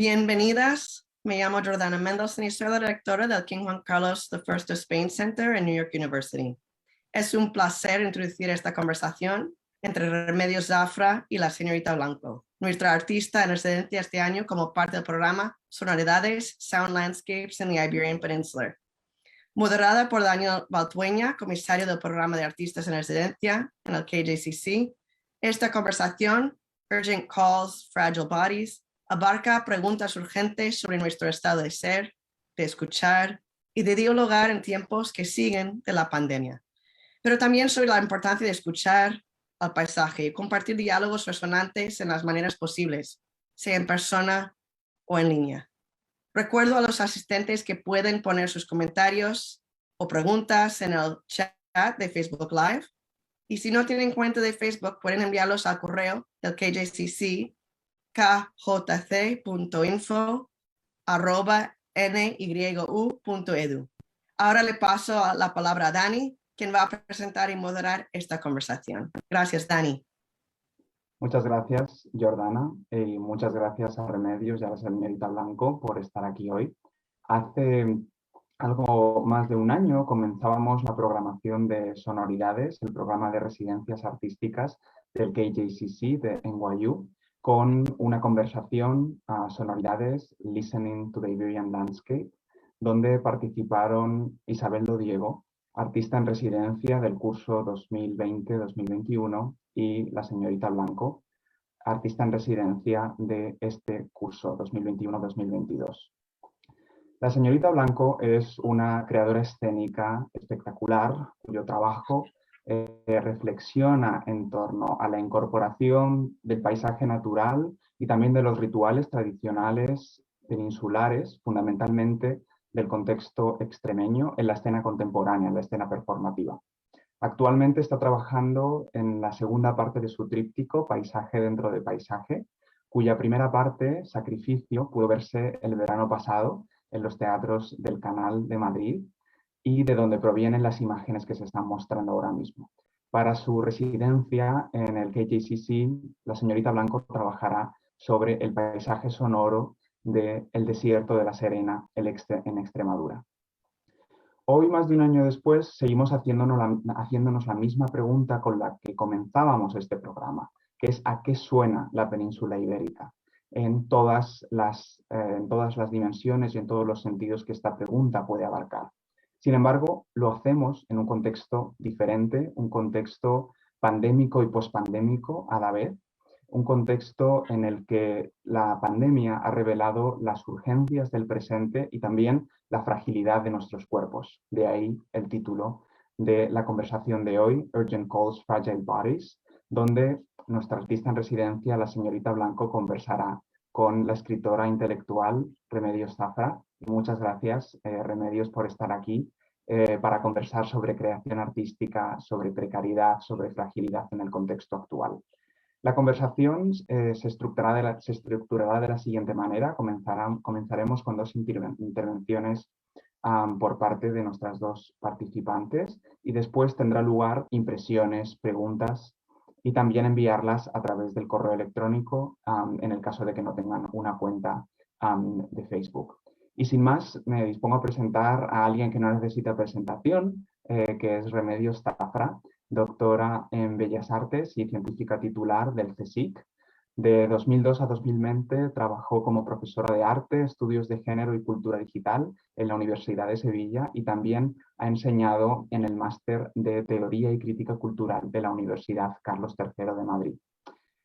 Bienvenidas, me llamo Jordana Mendelson y soy la directora del King Juan Carlos I of Spain Center en New York University. Es un placer introducir esta conversación entre Remedios Zafra y la señorita Blanco, nuestra artista en residencia este año como parte del programa Sonoridades, Sound Landscapes in the Iberian Peninsula. Moderada por Daniel Baltueña, comisario del programa de artistas en residencia en el KJCC, esta conversación, Urgent Calls, Fragile Bodies, abarca preguntas urgentes sobre nuestro estado de ser, de escuchar y de dialogar en tiempos que siguen de la pandemia, pero también sobre la importancia de escuchar al paisaje y compartir diálogos resonantes en las maneras posibles, sea en persona o en línea. Recuerdo a los asistentes que pueden poner sus comentarios o preguntas en el chat de Facebook Live, y si no tienen cuenta de Facebook pueden enviarlos al correo del KJCC kjc.info@nyu.edu. Ahora le paso la palabra a Dani, quien va a presentar y moderar esta conversación. Gracias, Dani. Muchas gracias, Jordana, y muchas gracias a Remedios y a la señorita Blanco por estar aquí hoy. Hace algo más de un año comenzábamos la programación de Sonoridades, el programa de residencias artísticas del KJCC de NYU, con una conversación a Sonoridades, Listening to the Iberian Landscape, donde participaron Isabel Lodiego, artista en residencia del curso 2020-2021, y la señorita Blanco, artista en residencia de este curso 2021-2022. La señorita Blanco es una creadora escénica espectacular, cuyo trabajo reflexiona en torno a la incorporación del paisaje natural y también de los rituales tradicionales peninsulares, fundamentalmente del contexto extremeño, en la escena contemporánea, en la escena performativa. Actualmente está trabajando en la segunda parte de su tríptico, Paisaje dentro de paisaje, cuya primera parte, Sacrificio, pudo verse el verano pasado en los teatros del Canal de Madrid y de donde provienen las imágenes que se están mostrando ahora mismo. Para su residencia en el KJCC, la señorita Blanco trabajará sobre el paisaje sonoro del desierto de La Serena en Extremadura. Hoy, más de un año después, seguimos haciéndonos la misma pregunta con la que comenzábamos este programa, que es ¿a qué suena la península ibérica? En todas las dimensiones y en todos los sentidos que esta pregunta puede abarcar. Sin embargo, lo hacemos en un contexto diferente, un contexto pandémico y pospandémico a la vez, un contexto en el que la pandemia ha revelado las urgencias del presente y también la fragilidad de nuestros cuerpos. De ahí el título de la conversación de hoy, Urgent Calls, Fragile Bodies, donde nuestra artista en residencia, la señorita Blanco, conversará con la escritora intelectual Remedios Zafra. Muchas gracias, Remedios, por estar aquí para conversar sobre creación artística, sobre precariedad, sobre fragilidad en el contexto actual. La conversación se estructurará de la siguiente manera. Comenzaremos con dos intervenciones por parte de nuestras dos participantes y después tendrá lugar impresiones, preguntas y también enviarlas a través del correo electrónico en el caso de que no tengan una cuenta de Facebook. Y sin más, me dispongo a presentar a alguien que no necesita presentación, que es Remedios Zafra, doctora en Bellas Artes y científica titular del CSIC. De 2002 a 2020 trabajó como profesora de arte, estudios de género y cultura digital en la Universidad de Sevilla y también ha enseñado en el máster de Teoría y Crítica Cultural de la Universidad Carlos III de Madrid.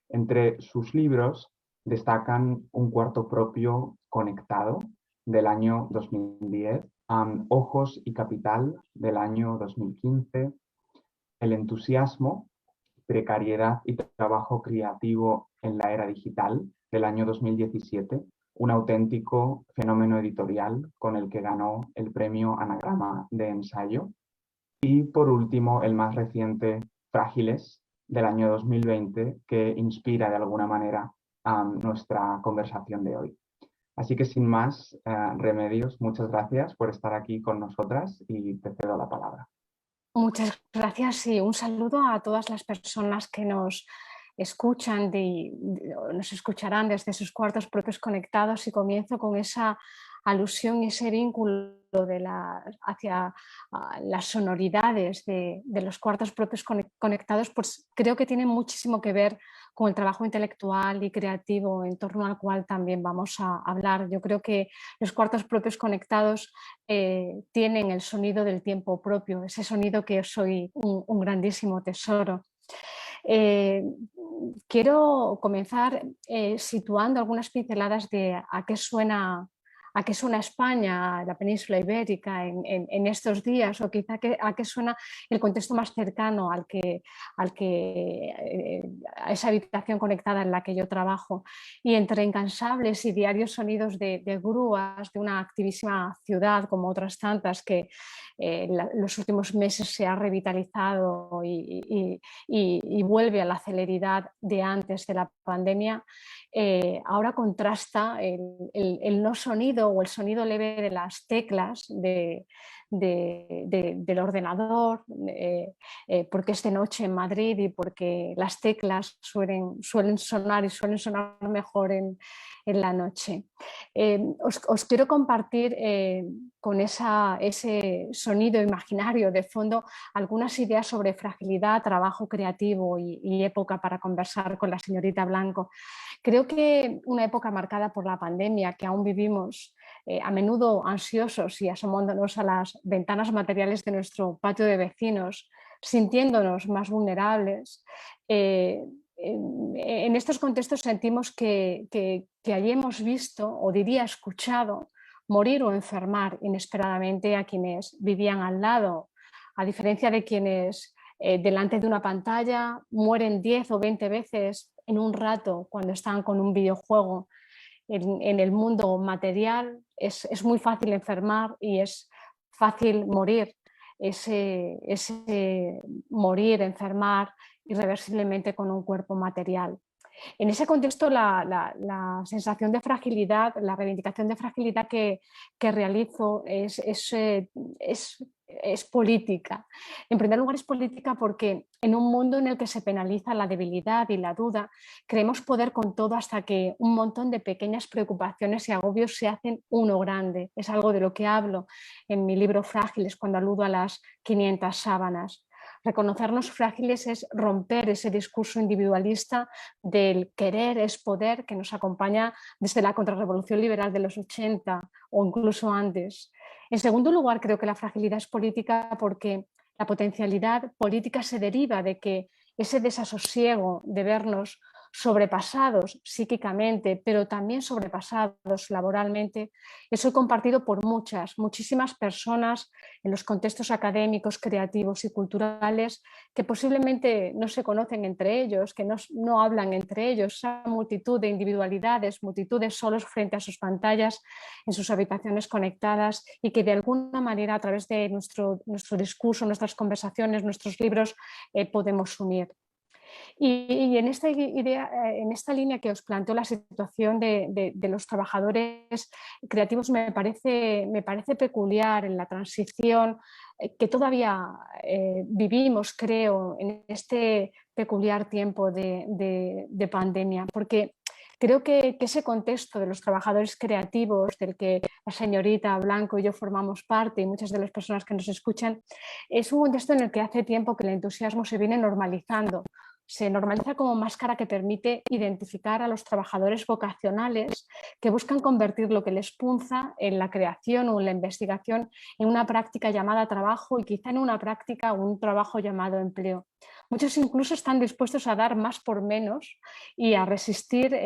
Entre sus libros destacan Un cuarto propio conectado del año 2010, Ojos y Capital del año 2015, El entusiasmo, precariedad y trabajo creativo en la era digital del año 2017, un auténtico fenómeno editorial con el que ganó el premio Anagrama de ensayo. Y por último, el más reciente, Frágiles, del año 2020, que inspira de alguna manera nuestra conversación de hoy. Así que sin más, Remedios, muchas gracias por estar aquí con nosotras y te cedo la palabra. Muchas gracias y un saludo a todas las personas que nos nos escucharán desde sus cuartos propios conectados, y comienzo con esa alusión y ese vínculo hacia las sonoridades de los cuartos propios conectados, pues creo que tiene muchísimo que ver con el trabajo intelectual y creativo en torno al cual también vamos a hablar. Yo creo que los cuartos propios conectados tienen el sonido del tiempo propio, ese sonido que es hoy un grandísimo tesoro. Quiero comenzar situando algunas pinceladas de a qué suena España, la península ibérica en estos días, o quizá a qué suena el contexto más cercano a esa habitación conectada en la que yo trabajo. Y entre incansables y diarios sonidos de grúas de una activísima ciudad, como otras tantas que los últimos meses se ha revitalizado y vuelve a la celeridad de antes de la pandemia, ahora contrasta el no sonido o el sonido leve de las teclas del ordenador, porque es de noche en Madrid y porque las teclas suelen sonar y suelen sonar mejor en la noche. Os quiero compartir con ese sonido imaginario de fondo algunas ideas sobre fragilidad, trabajo creativo y época para conversar con la señorita Blanco. Creo que una época marcada por la pandemia, que aún vivimos a menudo ansiosos y asomándonos a las ventanas materiales de nuestro patio de vecinos, sintiéndonos más vulnerables, en estos contextos sentimos que allí hemos visto, o diría escuchado, morir o enfermar inesperadamente a quienes vivían al lado, a diferencia de quienes delante de una pantalla mueren 10 o 20 veces en un rato cuando están con un videojuego. En el mundo material es muy fácil enfermar y es fácil morir. Ese morir, enfermar irreversiblemente con un cuerpo material. En ese contexto, la sensación de fragilidad, la reivindicación de fragilidad que realizo es política. En primer lugar, es política porque en un mundo en el que se penaliza la debilidad y la duda, creemos poder con todo hasta que un montón de pequeñas preocupaciones y agobios se hacen uno grande. Es algo de lo que hablo en mi libro Frágiles, cuando aludo a las 500 sábanas. Reconocernos frágiles es romper ese discurso individualista del querer es poder que nos acompaña desde la contrarrevolución liberal de los 80 o incluso antes. En segundo lugar, creo que la fragilidad es política porque la potencialidad política se deriva de que ese desasosiego de vernos sobrepasados psíquicamente, pero también sobrepasados laboralmente, es hoy compartido por muchísimas personas en los contextos académicos, creativos y culturales que posiblemente no se conocen entre ellos, que no hablan entre ellos, esa multitud de individualidades, multitudes solos frente a sus pantallas, en sus habitaciones conectadas, y que de alguna manera a través de nuestro discurso, nuestras conversaciones, nuestros libros podemos unir. Y en esta idea, en esta línea que os planteo la situación de los trabajadores creativos, me parece peculiar en la transición que todavía vivimos, creo, en este peculiar tiempo de pandemia, porque creo que ese contexto de los trabajadores creativos, del que la señorita Blanco y yo formamos parte, y muchas de las personas que nos escuchan, es un contexto en el que hace tiempo que el entusiasmo se viene normalizando. Se normaliza como máscara que permite identificar a los trabajadores vocacionales que buscan convertir lo que les punza en la creación o en la investigación en una práctica llamada trabajo, y quizá en una práctica o un trabajo llamado empleo. Muchos incluso están dispuestos a dar más por menos y a resistir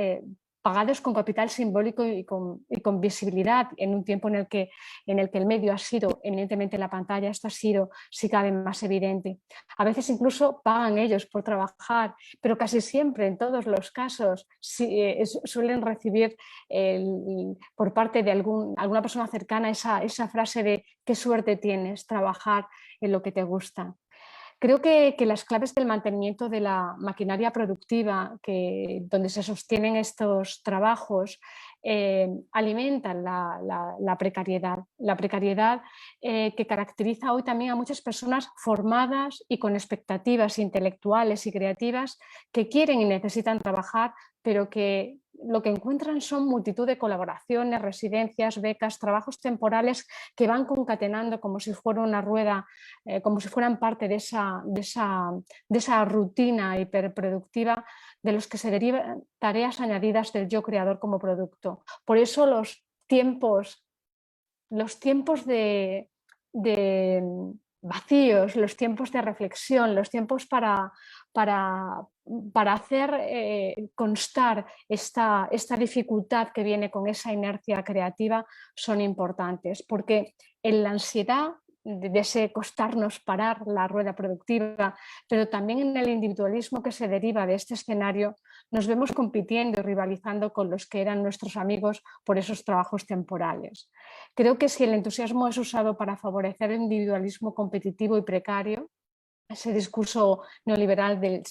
pagados con capital simbólico y con visibilidad en un tiempo en el que el medio ha sido, evidentemente la pantalla, esto ha sido, si cabe, más evidente. A veces incluso pagan ellos por trabajar, pero casi siempre, en todos los casos, suelen recibir por parte de alguna persona cercana esa frase de qué suerte tienes trabajar en lo que te gusta. Creo que las claves del mantenimiento de la maquinaria productiva donde se sostienen estos trabajos alimentan la precariedad que caracteriza hoy también a muchas personas formadas y con expectativas intelectuales y creativas que quieren y necesitan trabajar, pero que lo que encuentran son multitud de colaboraciones, residencias, becas, trabajos temporales que van concatenando como si fuera una rueda, como si fueran parte de esa rutina hiperproductiva de los que se derivan tareas añadidas del yo creador como producto. Por eso los tiempos de vacíos, los tiempos de reflexión, los tiempos para hacer constar esta dificultad que viene con esa inercia creativa son importantes, porque en la ansiedad de ese costarnos parar la rueda productiva, pero también en el individualismo que se deriva de este escenario, nos vemos compitiendo y rivalizando con los que eran nuestros amigos por esos trabajos temporales. Creo que si el entusiasmo es usado para favorecer el individualismo competitivo y precario, ese discurso neoliberal del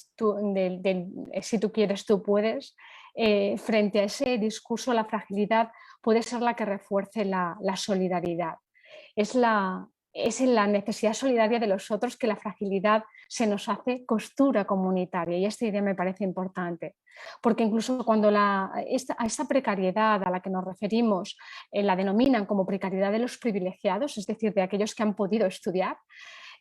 si tú quieres, tú puedes, frente a ese discurso la fragilidad puede ser la que refuerce la solidaridad. Es en la necesidad solidaria de los otros que la fragilidad se nos hace costura comunitaria, y esta idea me parece importante, porque incluso cuando a esta precariedad a la que nos referimos la denominan como precariedad de los privilegiados, es decir, de aquellos que han podido estudiar,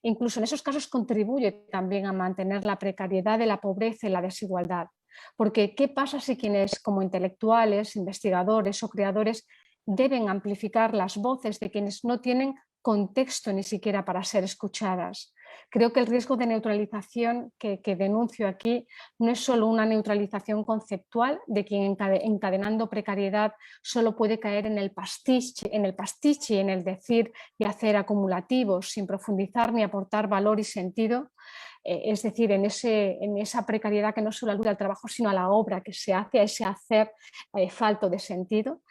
incluso en esos casos contribuye también a mantener la precariedad de la pobreza y la desigualdad. Porque ¿qué pasa si quienes como intelectuales, investigadores o creadores deben amplificar las voces de quienes no tienen contexto ni siquiera para ser escuchadas? Creo que el riesgo de neutralización que denuncio aquí no es solo una neutralización conceptual de quien encadenando precariedad solo puede caer en el pastiche, en el decir y hacer acumulativos sin profundizar ni aportar valor y sentido, es decir, en esa precariedad que no solo alude al trabajo, sino a la obra que se hace, a ese hacer falto de sentido,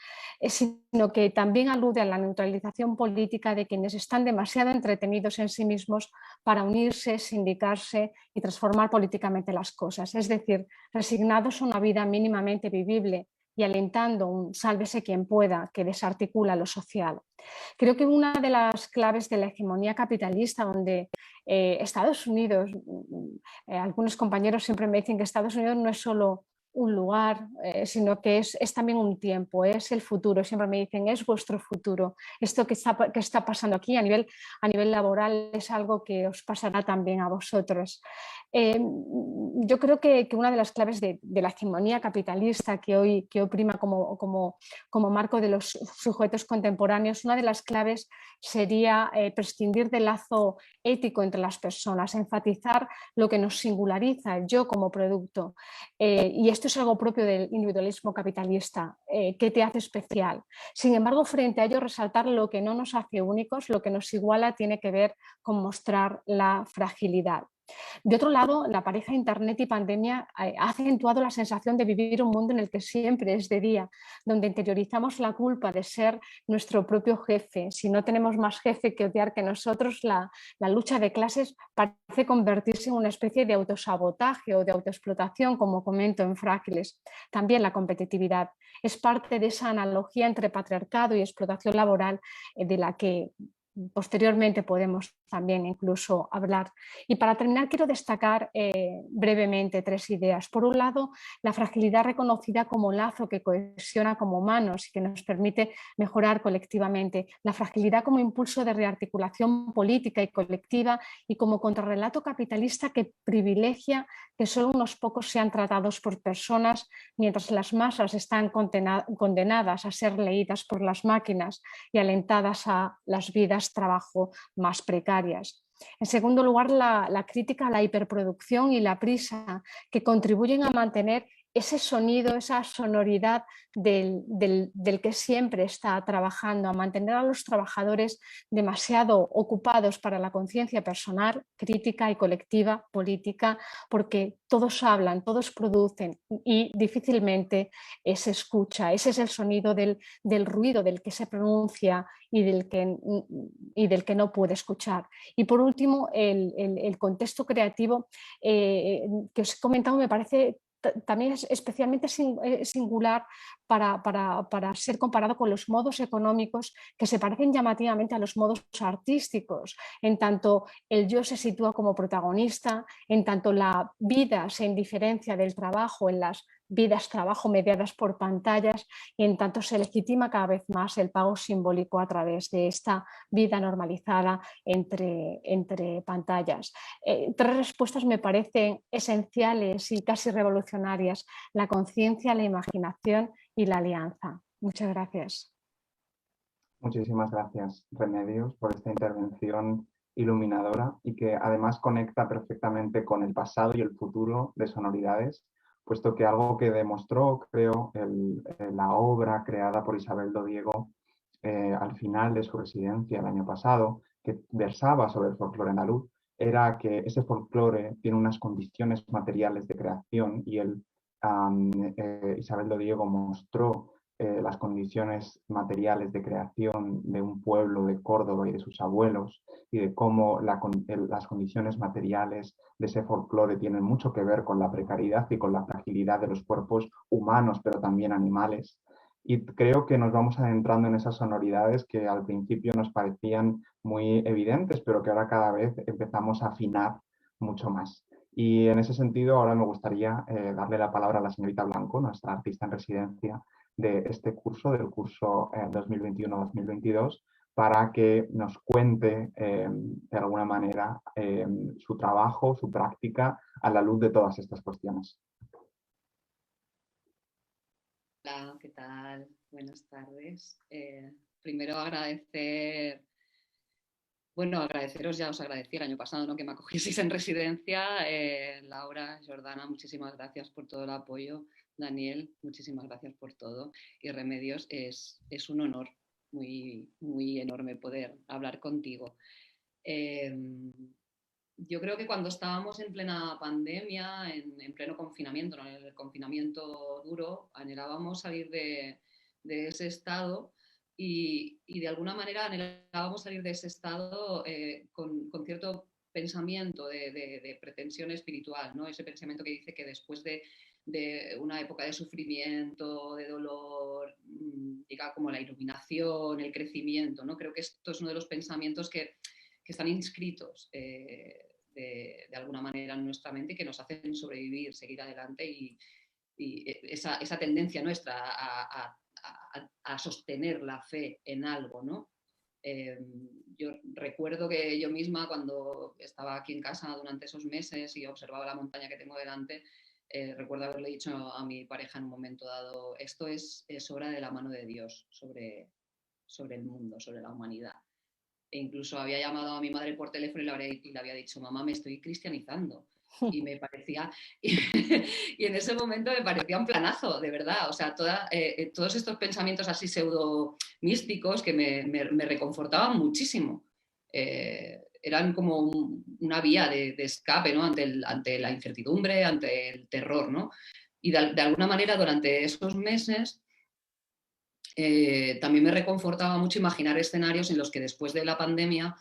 sino que también alude a la neutralización política de quienes están demasiado entretenidos en sí mismos para unirse, sindicarse y transformar políticamente las cosas, es decir, resignados a una vida mínimamente vivible y alentando un sálvese quien pueda que desarticula lo social. Creo que una de las claves de la hegemonía capitalista, donde Estados Unidos, algunos compañeros siempre me dicen que Estados Unidos no es solo un lugar, sino que es también un tiempo, es el futuro. Siempre me dicen, es vuestro futuro. Esto que está pasando aquí a nivel laboral es algo que os pasará también a vosotros. Yo creo que una de las claves de la hegemonía capitalista que hoy prima como marco de los sujetos contemporáneos, una de las claves sería prescindir del lazo ético entre las personas, enfatizar lo que nos singulariza, el yo como producto. Y esto es algo propio del individualismo capitalista, que te hace especial. Sin embargo, frente a ello, resaltar lo que no nos hace únicos, lo que nos iguala tiene que ver con mostrar la fragilidad. De otro lado, la pareja Internet y pandemia ha acentuado la sensación de vivir un mundo en el que siempre es de día, donde interiorizamos la culpa de ser nuestro propio jefe. Si no tenemos más jefe que odiar que nosotros, la lucha de clases parece convertirse en una especie de autosabotaje o de autoexplotación, como comento en Frágiles. También la competitividad es parte de esa analogía entre patriarcado y explotación laboral de la que posteriormente podemos también incluso hablar. Y para terminar quiero destacar brevemente tres ideas. Por un lado, la fragilidad reconocida como lazo que cohesiona como humanos y que nos permite mejorar colectivamente. La fragilidad como impulso de rearticulación política y colectiva y como contrarrelato capitalista que privilegia que solo unos pocos sean tratados por personas mientras las masas están condenadas a ser leídas por las máquinas y alentadas a las vidas trabajo más precarias. En segundo lugar, la crítica a la hiperproducción y la prisa que contribuyen a mantener ese sonido, esa sonoridad del que siempre está trabajando, a mantener a los trabajadores demasiado ocupados para la conciencia personal, crítica y colectiva, política, porque todos hablan, todos producen y difícilmente se escucha. Ese es el sonido del ruido del que se pronuncia y del que no puede escuchar. Y por último, el contexto creativo que os he comentado me parece también es especialmente singular para ser comparado con los modos económicos que se parecen llamativamente a los modos artísticos, en tanto el yo se sitúa como protagonista, en tanto la vida se indiferencia del trabajo en las vidas trabajo mediadas por pantallas y en tanto se legitima cada vez más el pago simbólico a través de esta vida normalizada entre pantallas. Tres respuestas me parecen esenciales y casi revolucionarias: la conciencia, la imaginación y la alianza. Muchas gracias. Muchísimas gracias, Remedios, por esta intervención iluminadora y que además conecta perfectamente con el pasado y el futuro de Sonoridades, puesto que algo que demostró, creo, la obra creada por Isabel Dodiego al final de su residencia el año pasado, que versaba sobre el folclore andaluz, era que ese folclore tiene unas condiciones materiales de creación y Isabel Dodiego mostró las condiciones materiales de creación de un pueblo de Córdoba y de sus abuelos, y de cómo las condiciones materiales de ese folclore tienen mucho que ver con la precariedad y con la fragilidad de los cuerpos humanos, pero también animales. Y creo que nos vamos adentrando en esas sonoridades que al principio nos parecían muy evidentes, pero que ahora cada vez empezamos a afinar mucho más. Y en ese sentido, ahora me gustaría darle la palabra a la señorita Blanco, nuestra artista en residencia de este curso, del curso 2021-2022, para que nos cuente de alguna manera su trabajo, su práctica a la luz de todas estas cuestiones. Hola, ¿qué tal? Buenas tardes. Primero agradeceros, ya os agradecí el año pasado, ¿no?, que me acogieseis en residencia. Laura, Jordana, muchísimas gracias por todo el apoyo. Daniel, muchísimas gracias por todo. Y Remedios, es un honor muy, muy enorme poder hablar contigo. Yo creo que cuando estábamos en plena pandemia, en pleno confinamiento, ¿no?, en el confinamiento duro, anhelábamos salir de ese estado y de alguna manera anhelábamos salir de ese estado con cierto pensamiento de pretensión espiritual, ¿no? Ese pensamiento que dice que después de una época de sufrimiento, de dolor, llega como la iluminación, el crecimiento, ¿no? Creo que esto es uno de los pensamientos que están inscritos de alguna manera en nuestra mente y que nos hacen sobrevivir, seguir adelante y esa tendencia nuestra a sostener la fe en algo, ¿no? Yo recuerdo que yo misma, cuando estaba aquí en casa durante esos meses y observaba la montaña que tengo delante, recuerdo haberle dicho a mi pareja en un momento dado: esto es obra de la mano de Dios sobre el mundo, sobre la humanidad. E incluso había llamado a mi madre por teléfono y le había dicho: mamá, me estoy cristianizando. Y me parecía, y en ese momento me parecía un planazo, de verdad. O sea, todos estos pensamientos así pseudo místicos que me reconfortaban muchísimo. Eran como una vía de escape, ¿no?, ante la incertidumbre, ante el terror, ¿no? Y de alguna manera durante esos meses también me reconfortaba mucho imaginar escenarios en los que después de la pandemia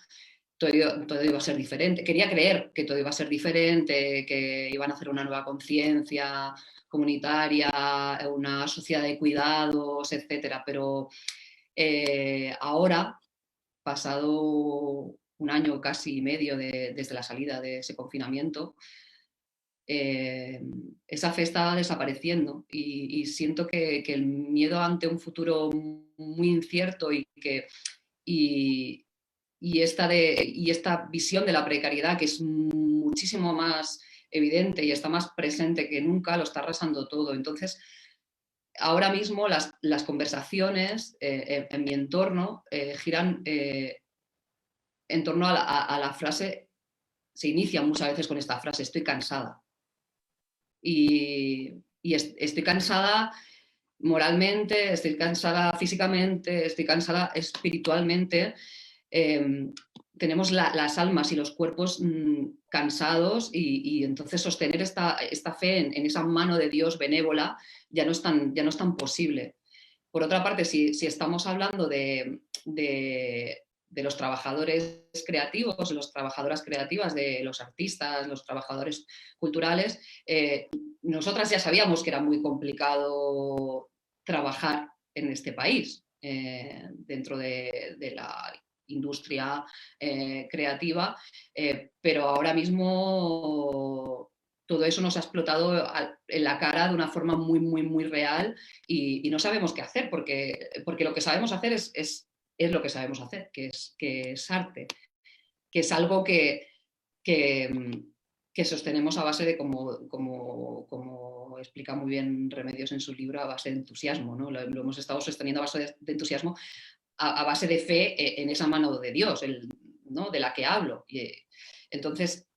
todo iba a ser diferente. Quería creer que todo iba a ser diferente, que iban a hacer una nueva conciencia comunitaria, una sociedad de cuidados, etcétera. Pero ahora, pasado un año casi y medio desde la salida de ese confinamiento, esa fe está desapareciendo y siento que el miedo ante un futuro muy incierto y esta visión de la precariedad, que es muchísimo más evidente y está más presente que nunca, lo está arrasando todo. Entonces, ahora mismo las conversaciones en mi entorno giran en torno a la frase, se inician muchas veces con esta frase: estoy cansada. Y estoy cansada moralmente, estoy cansada físicamente, estoy cansada espiritualmente. Tenemos las almas y los cuerpos cansados y entonces sostener esta fe en esa mano de Dios benévola ya no es tan posible. Por otra parte, si estamos hablando de los trabajadores creativos, las trabajadoras creativas, de los artistas, los trabajadores culturales, nosotras ya sabíamos que era muy complicado trabajar en este país, dentro de la industria creativa, pero ahora mismo todo eso nos ha explotado en la cara de una forma muy, muy, muy real y no sabemos qué hacer, porque lo que sabemos hacer es lo que sabemos hacer, que es arte, que es algo que sostenemos a base de, como explica muy bien Remedios en su libro, a base de entusiasmo, ¿no? Lo hemos estado sosteniendo a base de entusiasmo, a base de fe en esa mano de Dios, ¿no? De la que hablo. Entonces,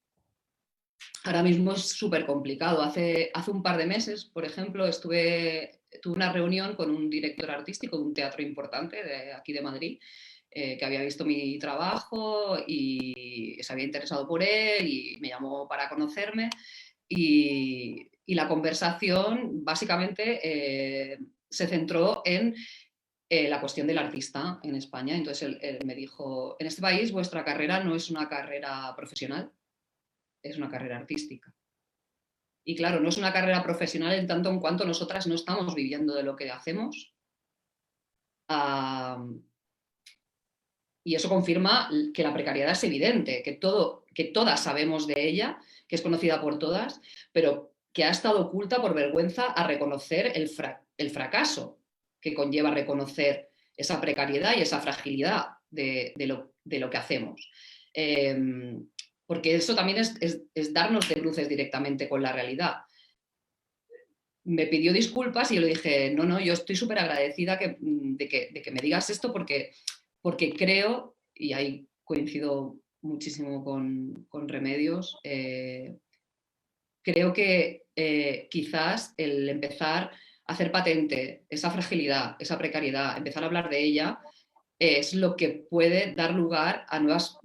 ahora mismo es súper complicado. Hace un par de meses, por ejemplo, tuve una reunión con un director artístico de un teatro importante de aquí de Madrid, que había visto mi trabajo y se había interesado por él y me llamó para conocerme. Y la conversación básicamente se centró en la cuestión del artista en España. Entonces él me dijo, en este país vuestra carrera no es una carrera profesional, es una carrera artística. Y claro, no es una carrera profesional en tanto en cuanto nosotras no estamos viviendo de lo que hacemos. Y eso confirma que la precariedad es evidente, que todas sabemos de ella, que es conocida por todas, pero que ha estado oculta por vergüenza a reconocer el fracaso que conlleva reconocer esa precariedad y esa fragilidad de lo que hacemos. Porque eso también es darnos de bruces directamente con la realidad. Me pidió disculpas y yo le dije, no, yo estoy súper agradecida de que me digas esto porque creo, y ahí coincido muchísimo con Remedios, creo que quizás el empezar a hacer patente esa fragilidad, esa precariedad, empezar a hablar de ella, es lo que puede dar lugar a nuevas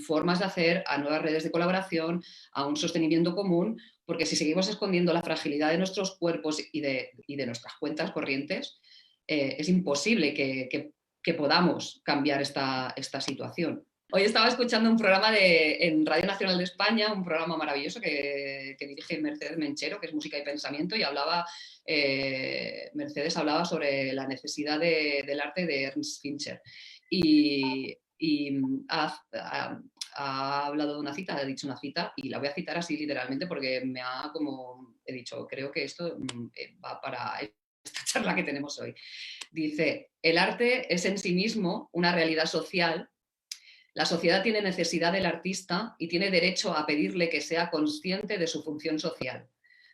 formas de hacer, a nuevas redes de colaboración, a un sostenimiento común, porque si seguimos escondiendo la fragilidad de nuestros cuerpos y de nuestras cuentas corrientes, es imposible que podamos cambiar esta situación. Hoy estaba escuchando un programa en Radio Nacional de España, un programa maravilloso que dirige Mercedes Menchero, que es Música y Pensamiento, y Mercedes hablaba sobre la necesidad del arte de Ernst Fincher. Y ha hablado de una cita, ha dicho una cita, y la voy a citar así literalmente porque he dicho, creo que esto va para esta charla que tenemos hoy. Dice, el arte es en sí mismo una realidad social. La sociedad tiene necesidad del artista y tiene derecho a pedirle que sea consciente de su función social.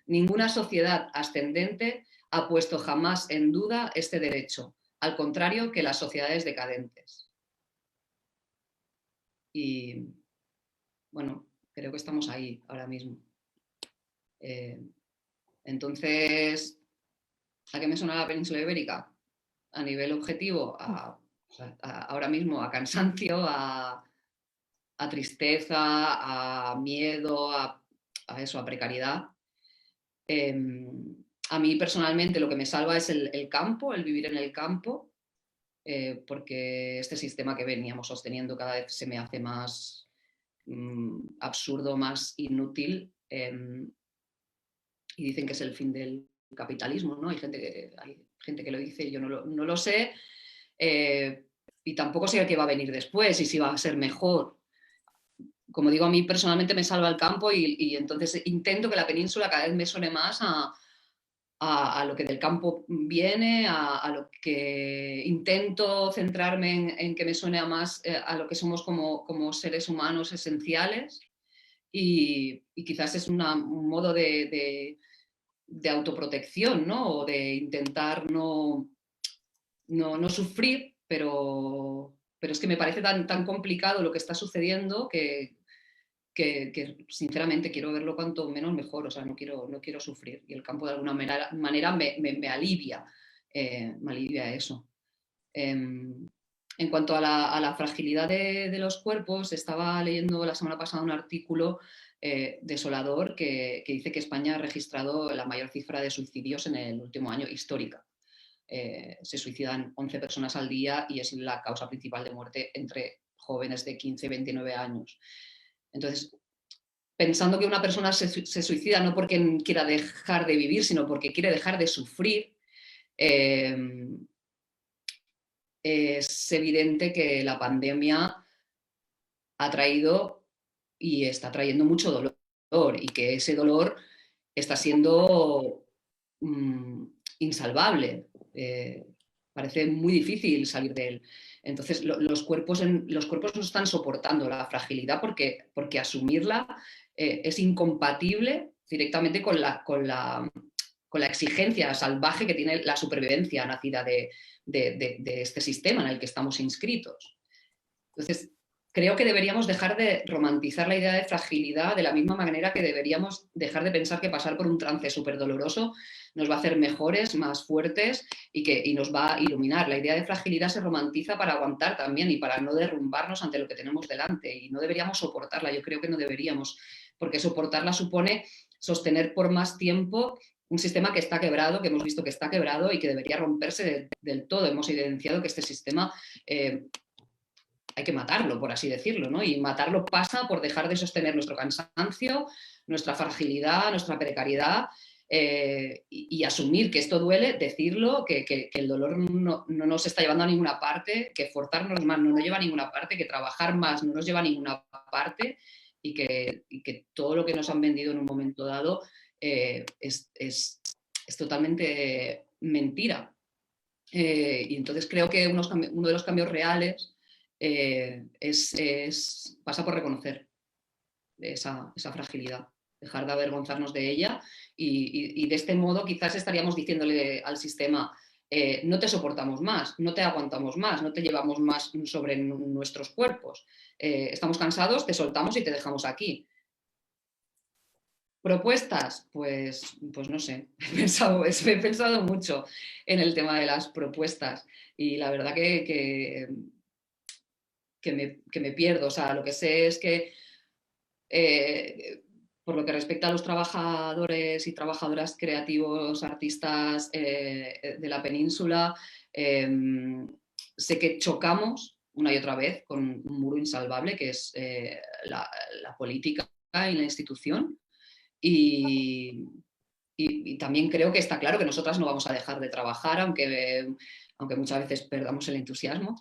Ninguna sociedad ascendente ha puesto jamás en duda este derecho, al contrario que las sociedades decadentes. Y bueno, creo que estamos ahí ahora mismo. Entonces, ¿a qué me suena la península ibérica? A nivel objetivo, ahora mismo a cansancio, a tristeza, a miedo, a precariedad. A mí personalmente lo que me salva es el campo, el vivir en el campo, porque este sistema que veníamos sosteniendo cada vez se me hace más absurdo, más inútil, y dicen que es el fin del capitalismo, ¿no? Hay gente que lo dice, yo no lo sé, y tampoco sé qué va a venir después y si va a ser mejor. Como digo, a mí personalmente me salva el campo y entonces intento que la península cada vez me suene más a lo que del campo viene, a lo que intento centrarme en que me suene más a lo que somos como seres humanos esenciales y quizás es un modo de autoprotección, ¿no? O de intentar no sufrir, pero es que me parece tan complicado lo que está sucediendo que sinceramente quiero verlo cuanto menos mejor, o sea, no quiero sufrir y el campo de alguna manera me alivia, eso. En cuanto a la fragilidad de los cuerpos, estaba leyendo la semana pasada un artículo desolador que dice que España ha registrado la mayor cifra de suicidios en el último año, histórica. Se suicidan 11 personas al día y es la causa principal de muerte entre jóvenes de 15, 29 años. Entonces, pensando que una persona se suicida no porque quiera dejar de vivir, sino porque quiere dejar de sufrir, es evidente que la pandemia ha traído y está trayendo mucho dolor, y que ese dolor está siendo insalvable. Parece muy difícil salir de él. Entonces, los cuerpos no están soportando la fragilidad porque asumirla es incompatible directamente con la exigencia salvaje que tiene la supervivencia nacida de este sistema en el que estamos inscritos. Entonces, creo que deberíamos dejar de romantizar la idea de fragilidad de la misma manera que deberíamos dejar de pensar que pasar por un trance súper doloroso nos va a hacer mejores, más fuertes y nos va a iluminar. La idea de fragilidad se romantiza para aguantar también y para no derrumbarnos ante lo que tenemos delante, y no deberíamos soportarla. Yo creo que no deberíamos, porque soportarla supone sostener por más tiempo un sistema que está quebrado, que hemos visto que está quebrado y que debería romperse del todo. Hemos evidenciado que este sistema hay que matarlo, por así decirlo, ¿no? Y matarlo pasa por dejar de sostener nuestro cansancio, nuestra fragilidad, nuestra precariedad, y asumir que esto duele, decirlo, que el dolor no nos está llevando a ninguna parte, que forzarnos más no nos lleva a ninguna parte, que trabajar más no nos lleva a ninguna parte, y que todo lo que nos han vendido en un momento dado es totalmente mentira. Y entonces creo que uno de los cambios reales pasa por reconocer esa fragilidad, dejar de avergonzarnos de ella, y de este modo quizás estaríamos diciéndole al sistema: no te soportamos más, no te aguantamos más, no te llevamos más sobre nuestros cuerpos, estamos cansados, te soltamos y te dejamos aquí. ¿Propuestas? Pues no sé, he pensado mucho en el tema de las propuestas, y la verdad que me pierdo. O sea, lo que sé es que por lo que respecta a los trabajadores y trabajadoras creativos, artistas de la península, sé que chocamos una y otra vez con un muro insalvable que es la política y la institución. Y también creo que está claro que nosotras no vamos a dejar de trabajar, aunque muchas veces perdamos el entusiasmo,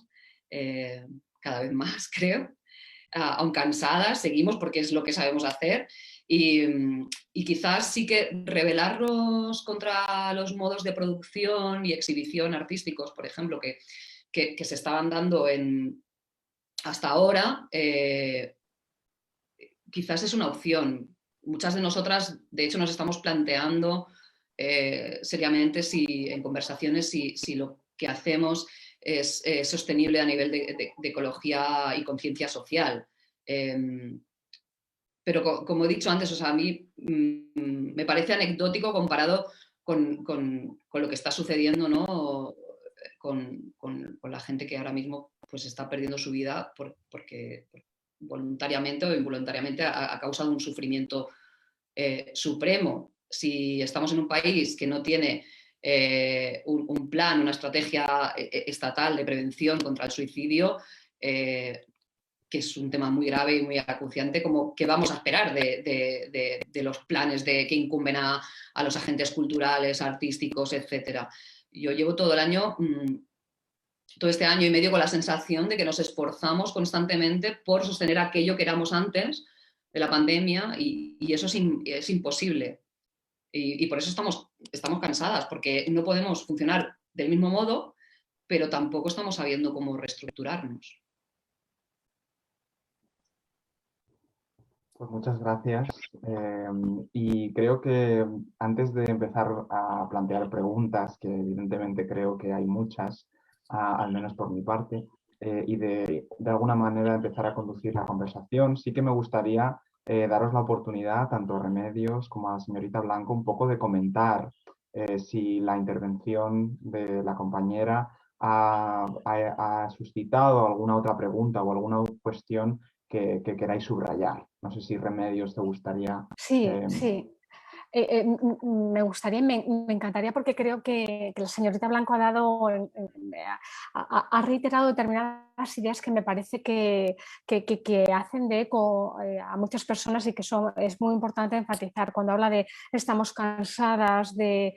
cada vez más, creo. Aun cansadas, seguimos porque es lo que sabemos hacer, y quizás sí que rebelarnos contra los modos de producción y exhibición artísticos, por ejemplo, que se estaban dando hasta ahora, quizás es una opción. Muchas de nosotras, de hecho, nos estamos planteando seriamente en conversaciones si lo que hacemos es sostenible a nivel de ecología y conciencia social. Pero como he dicho antes, o sea, a mí me parece anecdótico comparado con lo que está sucediendo, ¿no? con la gente que ahora mismo pues está perdiendo su vida porque voluntariamente o involuntariamente a causa de un sufrimiento supremo. Si estamos en un país que no tiene un plan, una estrategia estatal de prevención contra el suicidio, que es un tema muy grave y muy acuciante, como que vamos a esperar de los planes que incumben a los agentes culturales, artísticos, etcétera. Yo llevo todo este año y medio con la sensación de que nos esforzamos constantemente por sostener aquello que éramos antes de la pandemia, y eso es imposible. Y por eso estamos cansadas, porque no podemos funcionar del mismo modo, pero tampoco estamos sabiendo cómo reestructurarnos. Pues muchas gracias. Y creo que antes de empezar a plantear preguntas, que evidentemente creo que hay muchas, al menos por mi parte, y de alguna manera empezar a conducir la conversación, sí que me gustaría daros la oportunidad, tanto a Remedios como a la señorita Blanco, un poco de comentar si la intervención de la compañera ha suscitado alguna otra pregunta o alguna cuestión que queráis subrayar. No sé si Remedios te gustaría... Sí, sí. me gustaría, me encantaría, porque creo que la señorita Blanco ha reiterado determinadas ideas que me parece que hacen de eco a muchas personas y que es muy importante enfatizar. Cuando habla de estamos cansadas de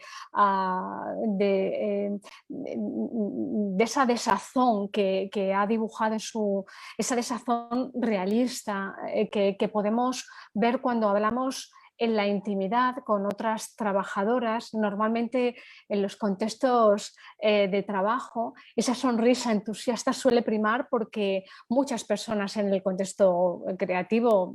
esa desazón que ha dibujado esa desazón realista que podemos ver cuando hablamos en la intimidad con otras trabajadoras, normalmente en los contextos de trabajo, esa sonrisa entusiasta suele primar porque muchas personas en el contexto creativo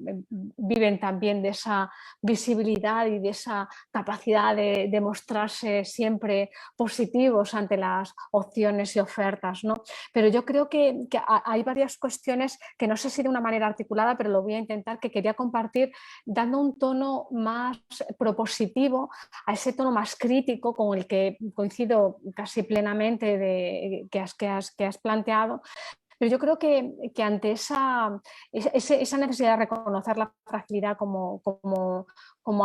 viven también de esa visibilidad y de esa capacidad de mostrarse siempre positivos ante las opciones y ofertas, ¿no? Pero yo creo que hay varias cuestiones que no sé si de una manera articulada, pero lo voy a intentar, que quería compartir dando un tono más propositivo a ese tono más crítico con el que coincido casi plenamente que has planteado. Pero yo creo que ante esa necesidad de reconocer la fragilidad como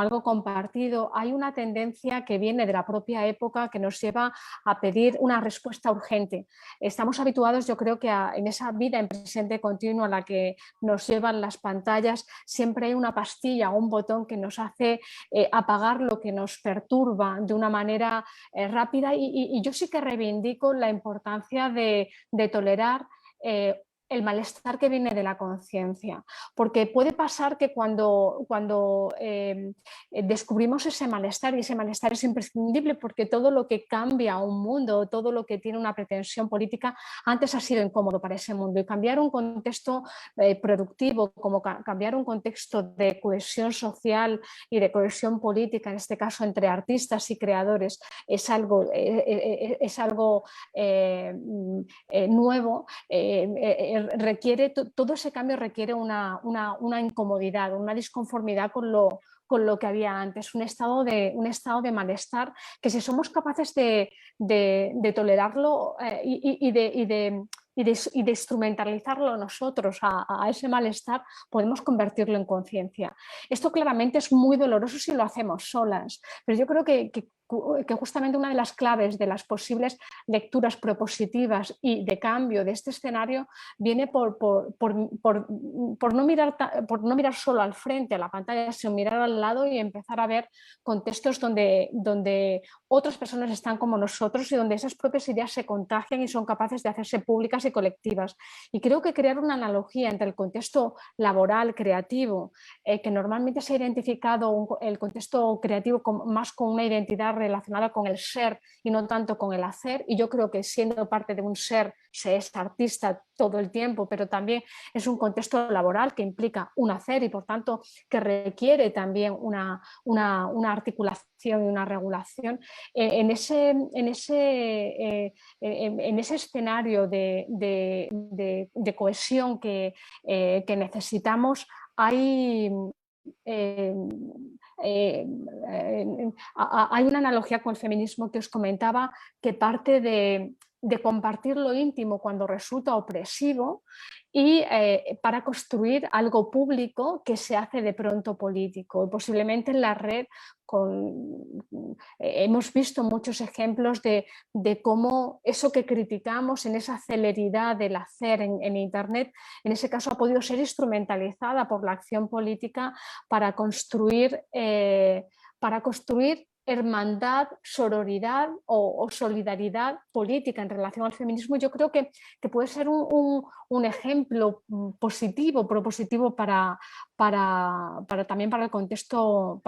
algo compartido, hay una tendencia que viene de la propia época que nos lleva a pedir una respuesta urgente. Estamos habituados, yo creo que en esa vida en presente continuo a la que nos llevan las pantallas, siempre hay una pastilla o un botón que nos hace apagar lo que nos perturba de una manera rápida, y yo sí que reivindico la importancia de tolerar el malestar que viene de la conciencia, porque puede pasar que cuando descubrimos ese malestar, y ese malestar es imprescindible porque todo lo que cambia un mundo, todo lo que tiene una pretensión política, antes ha sido incómodo para ese mundo, y cambiar un contexto productivo, como cambiar un contexto de cohesión social y de cohesión política, en este caso entre artistas y creadores, es algo nuevo. Requiere, todo ese cambio requiere una incomodidad, una disconformidad con lo que había antes, un estado de malestar que, si somos capaces de tolerarlo y de instrumentalizarlo nosotros a ese malestar, podemos convertirlo en conciencia. Esto claramente es muy doloroso si lo hacemos solas, pero yo creo que justamente una de las claves de las posibles lecturas propositivas y de cambio de este escenario viene por no mirar solo al frente, a la pantalla, sino mirar al lado y empezar a ver contextos donde otras personas están como nosotros y donde esas propias ideas se contagian y son capaces de hacerse públicas y colectivas. Y creo que crear una analogía entre el contexto laboral, creativo, que normalmente se ha identificado el contexto creativo más con una identidad relacionada con el ser y no tanto con el hacer, y yo creo que siendo parte de un ser se es artista todo el tiempo, pero también es un contexto laboral que implica un hacer y por tanto que requiere también una articulación y una regulación. En ese escenario de cohesión que necesitamos, hay hay una analogía con el feminismo que os comentaba, que parte de compartir lo íntimo cuando resulta opresivo y para construir algo público que se hace de pronto político. Posiblemente en la red hemos visto muchos ejemplos de cómo eso que criticamos en esa celeridad del hacer en Internet, en ese caso ha podido ser instrumentalizada por la acción política para construir hermandad, sororidad o solidaridad política en relación al feminismo. Yo creo que puede ser un ejemplo positivo, propositivo también para el contexto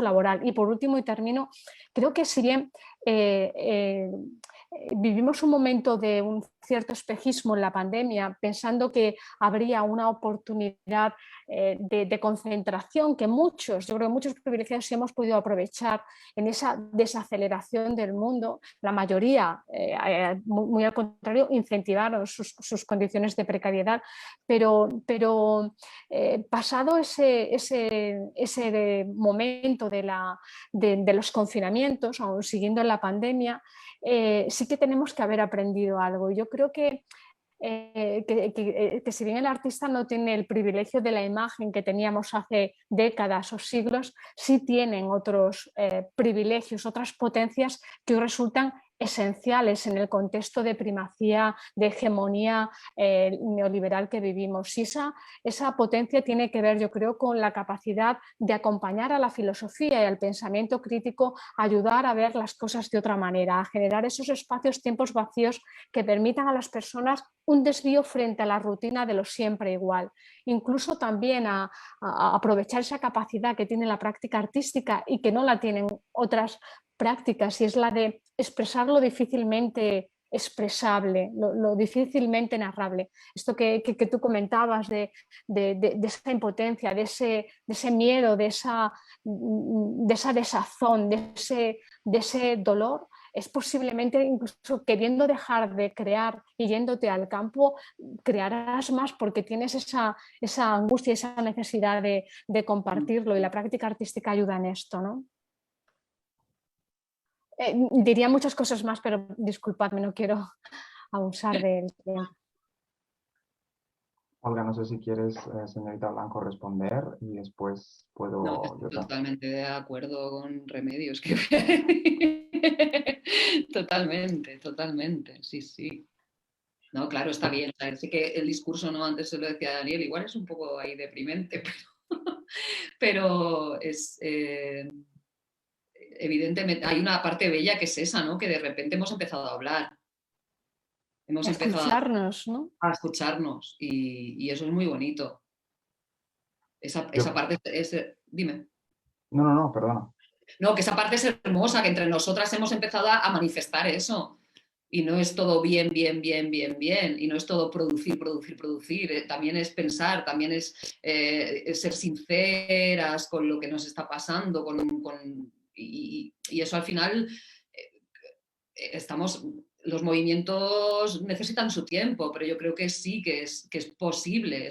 laboral. Y por último, y termino, creo que si bien vivimos un momento de un cierto espejismo en la pandemia, pensando que habría una oportunidad de concentración que yo creo que muchos privilegiados hemos podido aprovechar en esa desaceleración del mundo. La mayoría, muy al contrario, incentivaron sus condiciones de precariedad, pero pasado ese momento de los confinamientos, aún siguiendo en la pandemia, sí que tenemos que haber aprendido algo. Yo creo que que si bien el artista no tiene el privilegio de la imagen que teníamos hace décadas o siglos, sí tienen otros privilegios, otras potencias que resultan esenciales en el contexto de primacía, de hegemonía neoliberal que vivimos. Y esa potencia tiene que ver, yo creo, con la capacidad de acompañar a la filosofía y al pensamiento crítico, ayudar a ver las cosas de otra manera, a generar esos espacios, tiempos vacíos que permitan a las personas un desvío frente a la rutina de lo siempre igual. Incluso también a aprovechar esa capacidad que tiene la práctica artística y que no la tienen otras prácticas, y es la de expresar lo difícilmente expresable, lo difícilmente narrable. Esto que tú comentabas de esa impotencia, de ese miedo, de esa desazón, de ese dolor, es posiblemente incluso queriendo dejar de crear y yéndote al campo, crearás más porque tienes esa angustia, esa necesidad de compartirlo, y la práctica artística ayuda en esto, ¿no? Diría muchas cosas más, pero disculpadme, no quiero abusar del tiempo. Olga, no sé si quieres, señorita Blanco, responder y después puedo... No, estoy totalmente de acuerdo con Remedios. Totalmente, sí, sí. No, claro, está bien. O sea, sí que el discurso, ¿no? Antes se lo decía Daniel, igual es un poco ahí deprimente, pero es... evidentemente hay una parte bella que es esa, ¿no? Que de repente hemos empezado a hablar. Hemos empezado escucharnos, ¿no? a escucharnos y eso es muy bonito. Esa parte dime. No, perdona. No, que esa parte es hermosa, que entre nosotras hemos empezado a manifestar eso. Y no es todo bien, bien, bien, bien, bien. Y no es todo producir, producir, producir. También es pensar, también es ser sinceras con lo que nos está pasando. Y eso al final los movimientos necesitan su tiempo, pero yo creo que sí, que es posible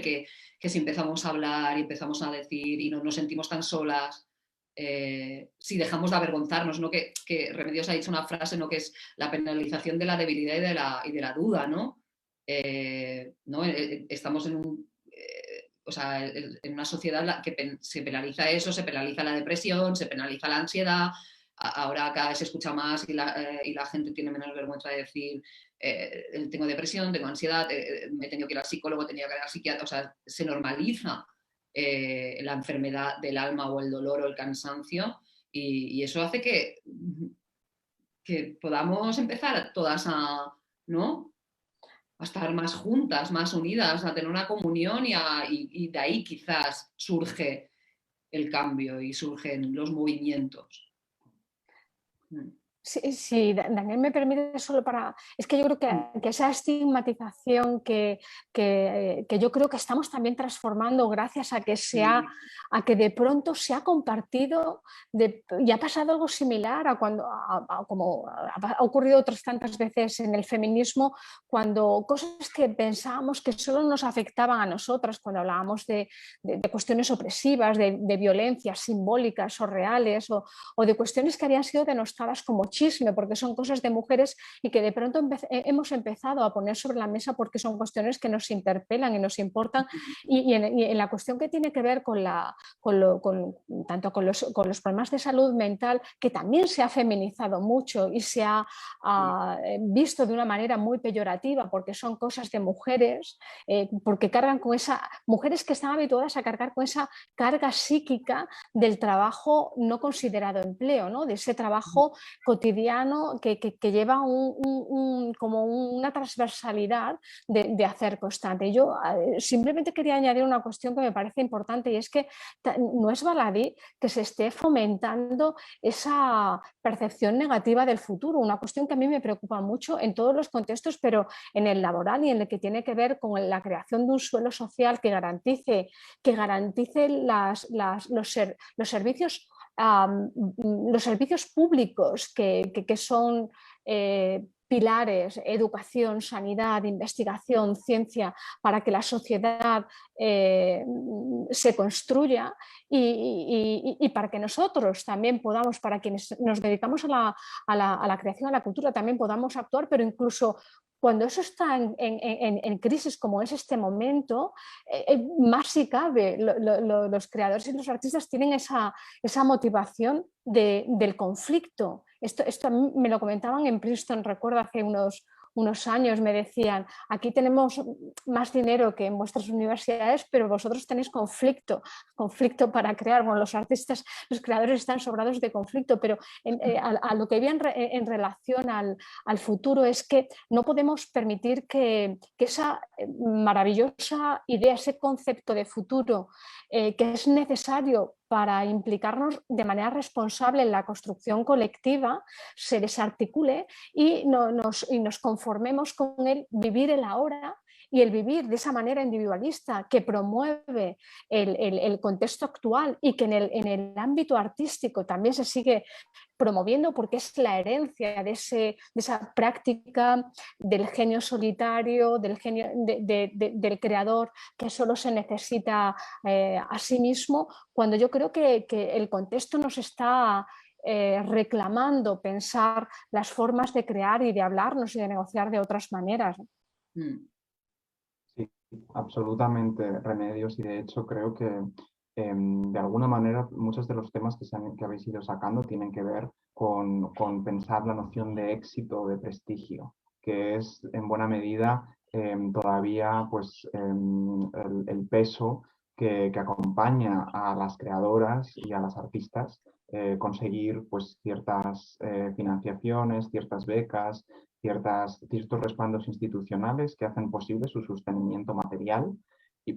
que si empezamos a hablar y empezamos a decir y no nos sentimos tan solas, si dejamos de avergonzarnos, ¿no? Que Remedios ha dicho una frase, ¿no? Que es la penalización de la debilidad y de la duda, ¿no? ¿No? Estamos en en una sociedad que se penaliza eso, se penaliza la depresión, se penaliza la ansiedad. Ahora cada vez se escucha más y la gente tiene menos vergüenza de decir tengo depresión, tengo ansiedad, me he tenido que ir al psicólogo, he tenido que ir al psiquiatra. O sea, se normaliza la enfermedad del alma o el dolor o el cansancio, y eso hace que podamos empezar todas ¿no? A estar más juntas, más unidas, a tener una comunión, y de ahí quizás surge el cambio y surgen los movimientos. Sí, Daniel, me permite solo para... Es que yo creo que esa estigmatización que yo creo que estamos también transformando gracias a que a que de pronto se ha compartido y ha pasado algo similar a como ha ocurrido otras tantas veces en el feminismo, cuando cosas que pensábamos que solo nos afectaban a nosotras, cuando hablábamos de cuestiones opresivas, de violencias simbólicas o reales, o de cuestiones que habían sido denostadas como chisme, porque son cosas de mujeres, y que de pronto hemos empezado a poner sobre la mesa porque son cuestiones que nos interpelan y nos importan, y en la cuestión que tiene que ver tanto con los problemas de salud mental, que también se ha feminizado mucho y se ha visto de una manera muy peyorativa, porque son cosas de mujeres, porque cargan con mujeres que están habituadas a cargar con esa carga psíquica del trabajo no considerado empleo, ¿no? De ese trabajo cotidiano que lleva como una transversalidad de hacer constante. Yo simplemente quería añadir una cuestión que me parece importante, y es que no es baladí que se esté fomentando esa percepción negativa del futuro, una cuestión que a mí me preocupa mucho en todos los contextos, pero en el laboral y en el que tiene que ver con la creación de un suelo social que garantice los servicios públicos que son pilares: educación, sanidad, investigación, ciencia, para que la sociedad se construya, y para que nosotros también podamos, para quienes nos dedicamos a la creación, a la cultura, también podamos actuar, pero incluso cuando eso está en crisis como es este momento, más si cabe, los creadores y los artistas tienen esa motivación del conflicto. Esto a mí me lo comentaban en Princeton, recuerdo hace unos años, me decían, aquí tenemos más dinero que en vuestras universidades, pero vosotros tenéis conflicto para crear. Bueno, los artistas, los creadores están sobrados de conflicto, pero a lo que había en relación al futuro es que no podemos permitir que esa maravillosa idea, ese concepto de futuro que es necesario para implicarnos de manera responsable en la construcción colectiva, se desarticule y nos conformemos con el vivir el ahora y el vivir de esa manera individualista que promueve el contexto actual y que en el ámbito artístico también se sigue promoviendo porque es la herencia de esa práctica del genio solitario, del creador que solo se necesita a sí mismo, cuando yo creo que el contexto nos está reclamando pensar las formas de crear y de hablarnos y de negociar de otras maneras. Sí, absolutamente, Remedios, y de hecho creo que de alguna manera muchos de los temas que habéis ido sacando tienen que ver con pensar la noción de éxito, de prestigio, que es en buena medida todavía pues, el peso que acompaña a las creadoras y a las artistas conseguir pues, ciertas financiaciones, ciertas becas, ciertos respaldos institucionales que hacen posible su sostenimiento material,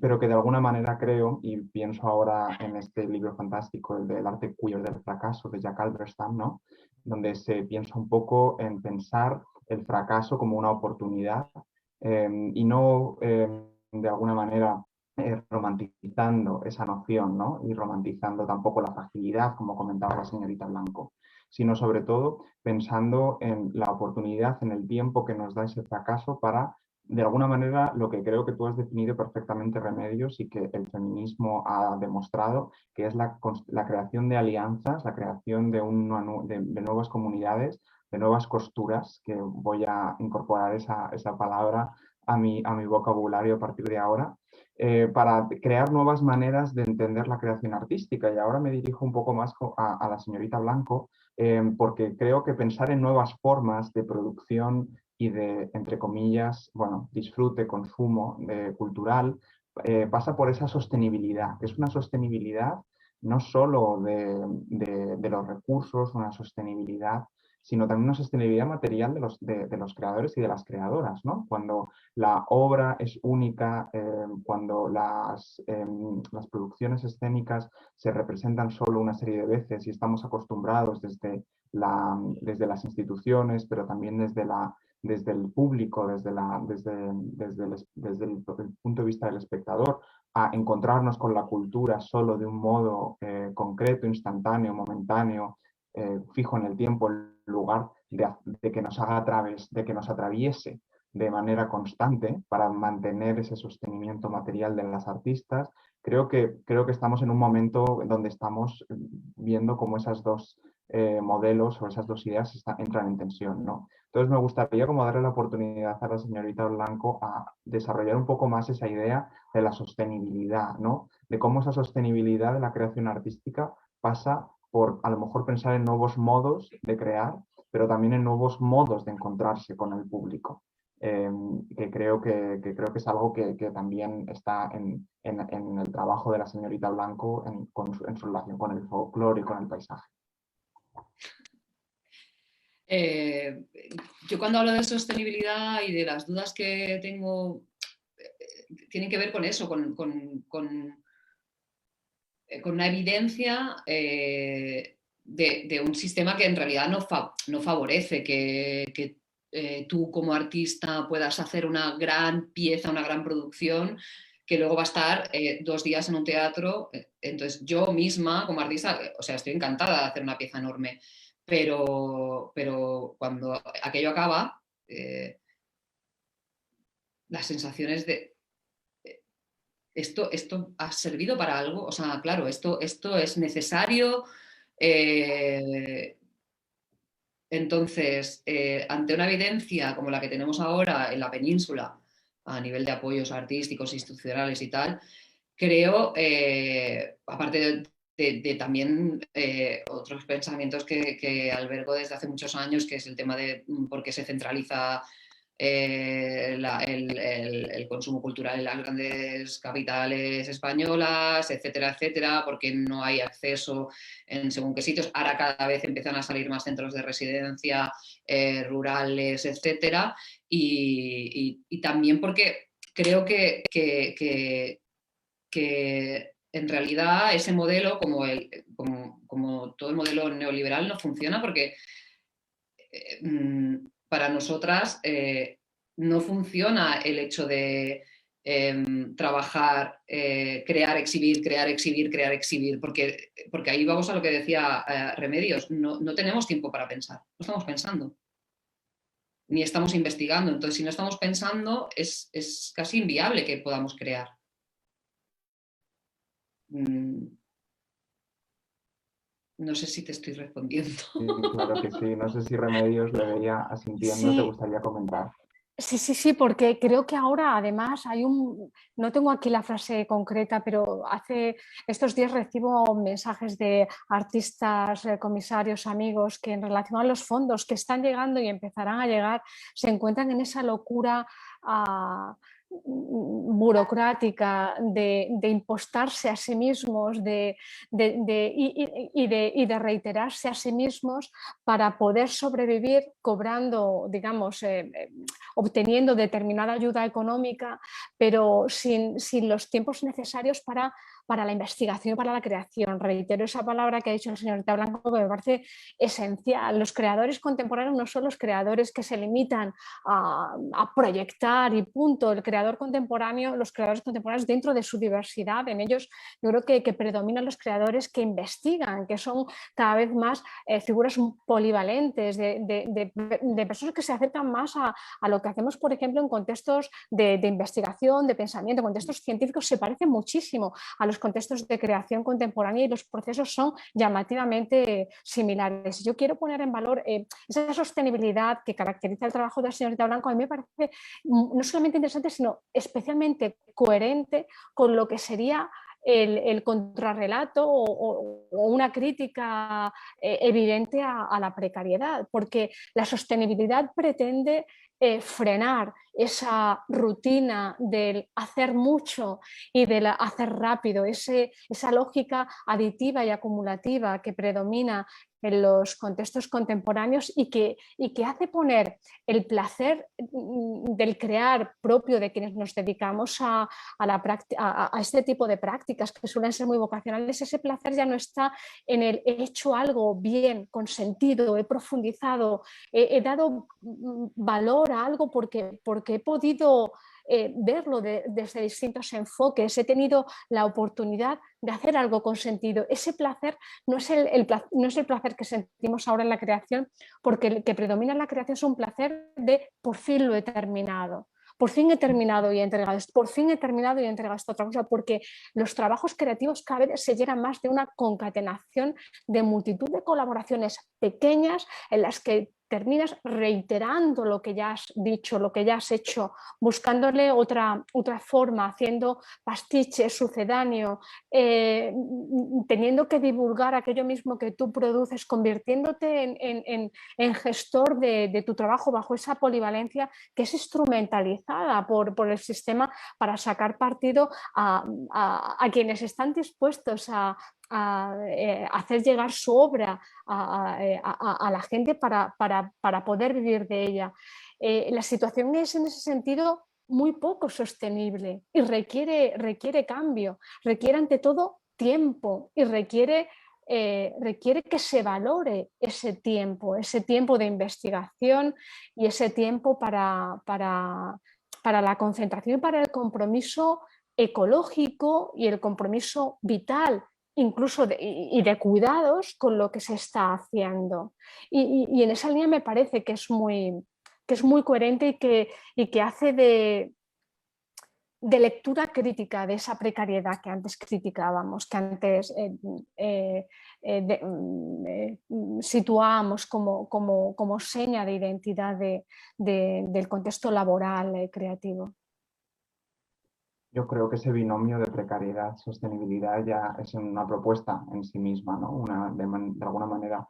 pero que de alguna manera creo, y pienso ahora en este libro fantástico, el del arte queer del fracaso, de Jack Halberstam, ¿no? Donde se piensa un poco en pensar el fracaso como una oportunidad y no de alguna manera romantizando esa noción, ¿no? Y romantizando tampoco la fragilidad, como comentaba la señorita Blanco, sino sobre todo pensando en la oportunidad, en el tiempo que nos da ese fracaso para, de alguna manera, lo que creo que tú has definido perfectamente, Remedios, y que el feminismo ha demostrado, que es la creación de alianzas, la creación de nuevas comunidades, de nuevas costuras, que voy a incorporar esa palabra a mi vocabulario a partir de ahora, para crear nuevas maneras de entender la creación artística. Y ahora me dirijo un poco más a la señorita Blanco, porque creo que pensar en nuevas formas de producción y de, entre comillas, bueno, disfrute, consumo cultural, pasa por esa sostenibilidad. Es una sostenibilidad no solo de los recursos, una sostenibilidad, sino también una sostenibilidad material de los creadores y de las creadoras, ¿no? Cuando la obra es única, cuando las producciones escénicas se representan solo una serie de veces y estamos acostumbrados desde las instituciones, pero también desde el público, desde el punto de vista del espectador, a encontrarnos con la cultura solo de un modo concreto, instantáneo, momentáneo, fijo en el tiempo, en lugar de que nos haga a través, de que nos atraviese de manera constante para mantener ese sostenimiento material de las artistas. Creo que estamos en un momento donde estamos viendo cómo esas dos modelos o esas dos ideas entran en tensión, ¿no? Entonces me gustaría como darle la oportunidad a la señorita Blanco a desarrollar un poco más esa idea de la sostenibilidad, ¿no? De cómo esa sostenibilidad de la creación artística pasa por a lo mejor pensar en nuevos modos de crear, pero también en nuevos modos de encontrarse con el público. Que creo que es algo que también está en el trabajo de la señorita Blanco en su relación con el folclore y con el paisaje. Yo cuando hablo de sostenibilidad y de las dudas que tengo, tienen que ver con eso, con una evidencia de un sistema que en realidad no favorece que tú como artista puedas hacer una gran pieza, una gran producción que luego va a estar 2 días en un teatro. Entonces yo misma como artista, o sea, estoy encantada de hacer una pieza enorme, pero cuando aquello acaba, las sensaciones de esto ha servido para algo, o sea, claro, esto es necesario. Entonces, ante una evidencia como la que tenemos ahora en la península, a nivel de apoyos artísticos, institucionales y tal, creo, aparte de también otros pensamientos que albergo desde hace muchos años, que es el tema de por qué se centraliza el consumo cultural en las grandes capitales españolas, etcétera, etcétera, porque no hay acceso en según qué sitios. Ahora cada vez empiezan a salir más centros de residencia rurales, etcétera, y también porque creo que en realidad ese modelo, como todo el modelo neoliberal, no funciona porque para nosotras no funciona el hecho de trabajar, crear, exhibir, crear, exhibir, porque ahí vamos a lo que decía Remedios, no tenemos tiempo para pensar, no estamos pensando, ni estamos investigando. Entonces, si no estamos pensando, es casi inviable que podamos crear. No sé si te estoy respondiendo. Sí, claro que sí. No sé si Remedios le veía asintiendo, te Sí, gustaría comentar. sí, porque creo que ahora además no tengo aquí la frase concreta, pero hace estos días recibo mensajes de artistas, comisarios, amigos que en relación a los fondos que están llegando y empezarán a llegar, se encuentran en esa locura burocrática de impostarse a sí mismos y de reiterarse a sí mismos para poder sobrevivir cobrando, digamos, obteniendo determinada ayuda económica, pero sin los tiempos necesarios para la investigación y para la creación. Reitero esa palabra que ha dicho el señor Blanco, que me parece esencial. Los creadores contemporáneos no son los creadores que se limitan a proyectar y punto. Los creadores contemporáneos dentro de su diversidad, en ellos yo creo que predominan los creadores que investigan, que son cada vez más figuras polivalentes, de personas que se acercan más a lo que hacemos, por ejemplo, en contextos de investigación, de pensamiento, contextos científicos, se parecen muchísimo a los contextos de creación contemporánea y los procesos son llamativamente similares. Yo quiero poner en valor esa sostenibilidad que caracteriza el trabajo de la señorita Blanco. A mí me parece no solamente interesante, sino especialmente coherente con lo que sería el contrarrelato o una crítica evidente a la precariedad, porque la sostenibilidad pretende frenar esa rutina del hacer mucho y del hacer rápido, esa lógica aditiva y acumulativa que predomina en los contextos contemporáneos y que hace poner el placer del crear propio de quienes nos dedicamos a este tipo de prácticas que suelen ser muy vocacionales. Ese placer ya no está en el he hecho algo bien, con sentido, he profundizado, he dado valor a algo porque he podido verlo desde distintos enfoques, he tenido la oportunidad de hacer algo con sentido. Ese placer no es no es el placer que sentimos ahora en la creación, porque el que predomina en la creación es un placer de por fin lo he terminado. Por fin he terminado y he entregado esto, por fin he terminado y he entregado esta otra cosa, porque los trabajos creativos cada vez se llenan más de una concatenación de multitud de colaboraciones pequeñas en las que terminas reiterando lo que ya has dicho, lo que ya has hecho, buscándole otra forma, haciendo pastiches, sucedáneo, teniendo que divulgar aquello mismo que tú produces, convirtiéndote en gestor de tu trabajo bajo esa polivalencia que es instrumentalizada por el sistema para sacar partido a quienes están dispuestos a hacer llegar su obra a la gente para poder vivir de ella. La situación es en ese sentido muy poco sostenible y requiere cambio, requiere ante todo tiempo y requiere que se valore ese tiempo de investigación y ese tiempo para la concentración y para el compromiso ecológico y el compromiso vital incluso de cuidados con lo que se está haciendo. Y en esa línea me parece que es muy coherente y que hace de lectura crítica de esa precariedad que antes criticábamos, que antes situábamos como seña de identidad del contexto laboral creativo. Yo creo que ese binomio de precariedad-sostenibilidad ya es una propuesta en sí misma, ¿no? De alguna manera,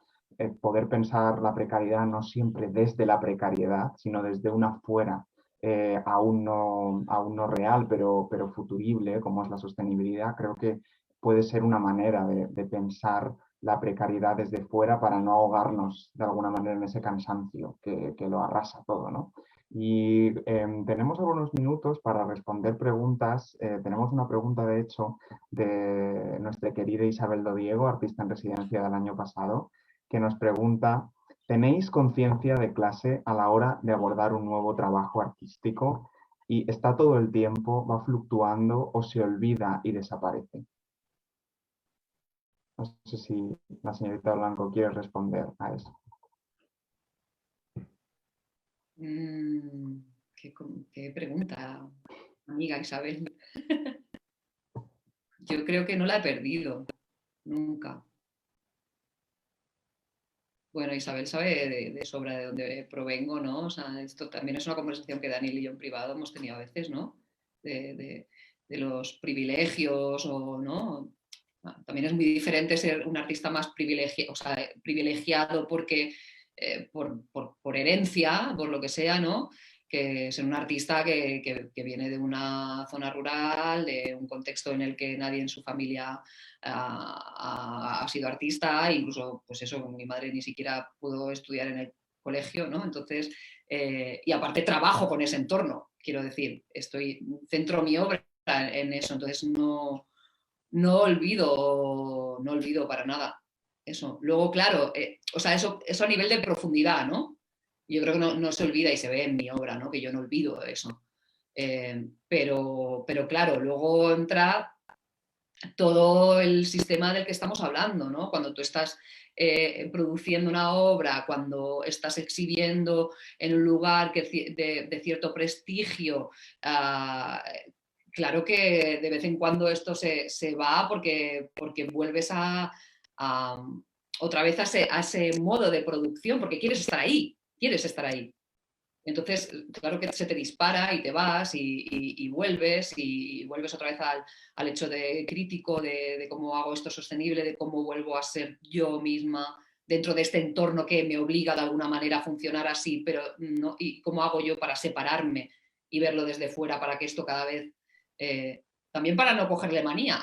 poder pensar la precariedad no siempre desde la precariedad, sino desde una fuera, aún no real, pero futurible, como es la sostenibilidad. Creo que puede ser una manera de pensar la precariedad desde fuera para no ahogarnos de alguna manera en ese cansancio que lo arrasa todo, ¿no? Y tenemos algunos minutos para responder preguntas. Tenemos una pregunta, de hecho, de nuestra querida Isabel Dodiego, artista en residencia del año pasado, que nos pregunta: ¿tenéis conciencia de clase a la hora de abordar un nuevo trabajo artístico? ¿Y está todo el tiempo, va fluctuando o se olvida y desaparece? No sé si la señorita Blanco quiere responder a eso. Qué pregunta, amiga Isabel. Yo creo que no la he perdido, nunca. Bueno, Isabel sabe de sobra de dónde provengo, ¿no? O sea, esto también es una conversación que Daniel y yo en privado hemos tenido a veces, ¿no? De los privilegios o, ¿no? También es muy diferente ser un artista más privilegiado porque, por herencia, por lo que sea, ¿no? Que ser un artista que viene de una zona rural, de un contexto en el que nadie en su familia ha sido artista, incluso, pues eso, mi madre ni siquiera pudo estudiar en el colegio, ¿no? Entonces, y aparte trabajo con ese entorno, quiero decir, centro mi obra en eso, entonces no olvido para nada eso. Luego, claro, o sea, eso a nivel de profundidad, ¿no? Yo creo que no se olvida y se ve en mi obra, ¿no? Que yo no olvido eso. Pero claro, luego entra todo el sistema del que estamos hablando, ¿no? Cuando tú estás produciendo una obra, cuando estás exhibiendo en un lugar de cierto prestigio, claro que de vez en cuando esto se va porque vuelves otra vez a ese modo de producción, porque quieres estar ahí. Entonces, claro que se te dispara y te vas y vuelves otra vez al hecho de crítico, de cómo hago esto sostenible, de cómo vuelvo a ser yo misma dentro de este entorno que me obliga de alguna manera a funcionar así, pero no, y cómo hago yo para separarme y verlo desde fuera para que esto cada vez, también para no cogerle manía,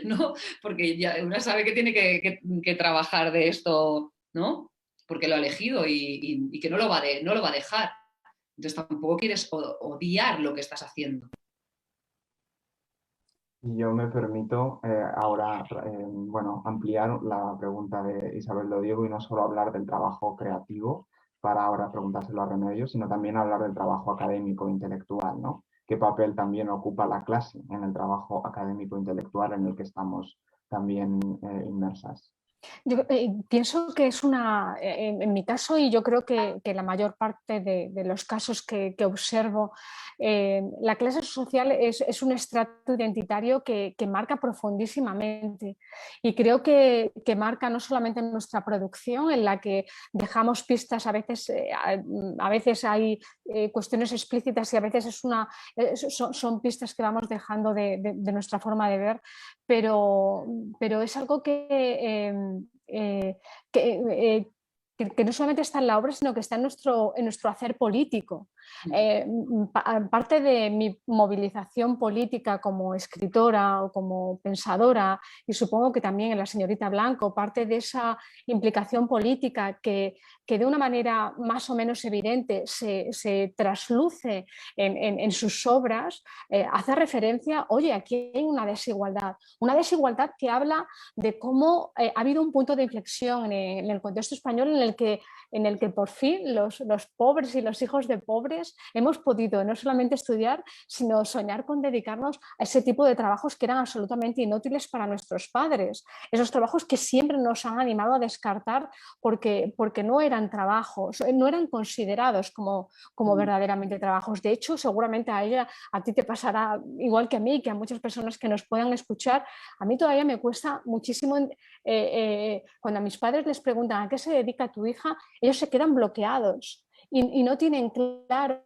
¿no? Porque ya uno sabe que tiene que trabajar de esto, ¿no? Porque lo ha elegido y que no lo va a dejar. Entonces tampoco quieres odiar lo que estás haciendo. Y yo me permito ahora ampliar la pregunta de Isabel Dodiego y no solo hablar del trabajo creativo para ahora preguntárselo a Remedios, sino también hablar del trabajo académico e intelectual, ¿no? ¿Qué papel también ocupa la clase en el trabajo académico e intelectual en el que estamos también inmersas? Yo pienso que es en mi caso, y yo creo que la mayor parte de los casos que observo, la clase social es un estrato identitario que marca profundísimamente, y creo que marca no solamente nuestra producción, en la que dejamos pistas, a veces hay cuestiones explícitas y a veces son pistas que vamos dejando de nuestra forma de ver, pero es algo que no solamente está en la obra, sino que está en nuestro hacer político. Parte de mi movilización política como escritora o como pensadora, y supongo que también en la señorita Blanco, parte de esa implicación política que de una manera más o menos evidente se trasluce en sus obras, hace referencia, oye, aquí hay una desigualdad que habla de cómo ha habido un punto de inflexión en el contexto español en el que por fin los pobres y los hijos de pobres mayores hemos podido no solamente estudiar, sino soñar con dedicarnos a ese tipo de trabajos que eran absolutamente inútiles para nuestros padres. Esos trabajos que siempre nos han animado a descartar porque no eran trabajos, no eran considerados como verdaderamente trabajos. De hecho, seguramente a ti te pasará igual que a mí, que a muchas personas que nos puedan escuchar. A mí todavía me cuesta muchísimo cuando a mis padres les preguntan a qué se dedica tu hija, ellos se quedan bloqueados y no tienen claro,